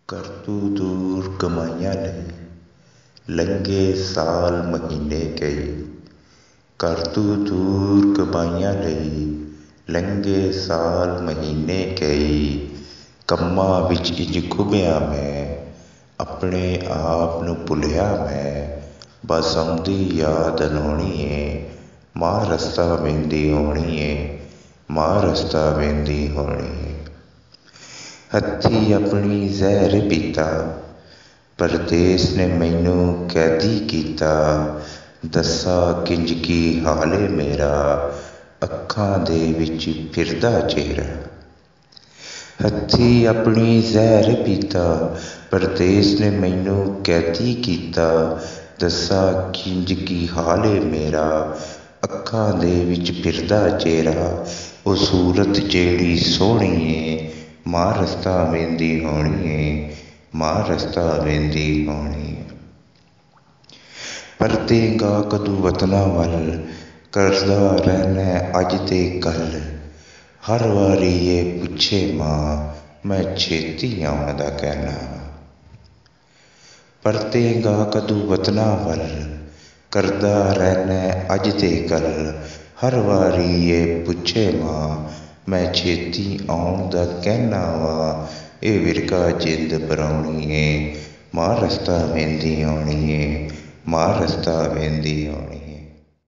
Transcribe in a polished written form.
ਕਰ ਤੂੰ ਦੂਰ ਕਮਾਈਆਂ ਲਈ ਲੰਘੇ ਸਾਲ ਮਹੀਨੇ ਕਈ। ਕਰ ਤੂੰ ਦੂਰ ਕਮਾਈਆਂ ਲਈ ਲੰਘੇ ਸਾਲ ਮਹੀਨੇ ਕਈ। ਕੰਮਾਂ ਵਿੱਚ ਇੰਝ ਖੁੱਭਿਆ ਮੈਂ, ਆਪਣੇ ਆਪ ਨੂੰ ਭੁੱਲਿਆ ਮੈਂ। ਬਸ ਆਉਂਦੀ ਯਾਦ ਅਲਾਉਣੀ ਏ, ਮਾਂ ਰਸਤਾ ਵੇਂਹਦੀ ਹੋਣੀ ਏ, ਮਾਂ ਰਸਤਾ ਵੇਂਹਦੀ ਹੋਣੀ ਏ। ਹੱਥੀਂ ਆਪਣੀ ਜ਼ਹਿਰ ਪੀਤਾ, ਪਰਦੇਸ ਨੇ ਮੈਨੂੰ ਕੈਦੀ ਕੀਤਾ। ਦੱਸਾਂ ਕਿੰਜ ਕੀ ਹਾਲ ਏ ਮੇਰਾ, ਅੱਖਾਂ ਦੇ ਵਿੱਚ ਫਿਰਦਾ ਚਿਹਰਾ। ਹੱਥੀਂ ਆਪਣੀ ਜ਼ਹਿਰ ਪੀਤਾ, ਪਰਦੇਸ ਨੇ ਮੈਨੂੰ ਕੈਦੀ ਕੀਤਾ। ਦੱਸਾਂ ਕਿੰਜ ਕੀ ਹਾਲ ਏ ਮੇਰਾ, ਅੱਖਾਂ ਦੇ ਵਿੱਚ ਫਿਰਦਾ ਚਿਹਰਾ। ਉਹ ਸੂਰਤ ਜਿਹੜੀ ਸੋਹਣੀ ਏ, ਮਾਂ ਰਸਤਾ ਵੇਂਹਦੀ ਹੋਣੀ ਏ, ਮਾਂ ਰਸਤਾ ਵੇਂਹਦੀ ਹੋਣੀ ਏ। ਪਰਤੇਂਗਾ ਕਦੋਂ ਵਤਨਾਂ ਵੱਲ, ਕਰਦਾ ਰਹਿੰਦਾ ਅੱਜ ਤੇ ਕੱਲ੍ਹ। ਹਰ ਵਾਰੀ ਇਹ ਪੁੱਛੇ ਮਾਂ, ਮੈਂ ਛੇਤੀ ਆਉਣ ਦਾ ਕਹਿੰਦਾ। ਪਰਤੇਂਗਾ ਕਦੋਂ ਵਤਨਾਂ ਵੱਲ, ਕਰਦਾ ਰਹਿੰਦਾ ਅੱਜ ਤੇ ਕੱਲ੍ਹ। ਹਰ ਵਾਰੀ ਇਹ ਪੁੱਛੇ ਮਾਂ, ਮੈਂ ਛੇਤੀ ਆਉਣ ਦਾ ਕਹਿੰਦਾ ਵਾ। ਇਹ ਵਿਰਕਾ ਜਿੰਦ ਪਰਾਉਣੀ ਏ, ਮਾਂ ਰਸਤਾ ਵੇਂਹਦੀ ਹੋਣੀ ਏ, ਮਾਂ ਰਸਤਾ ਵੇਂਹਦੀ ਹੋਣੀ।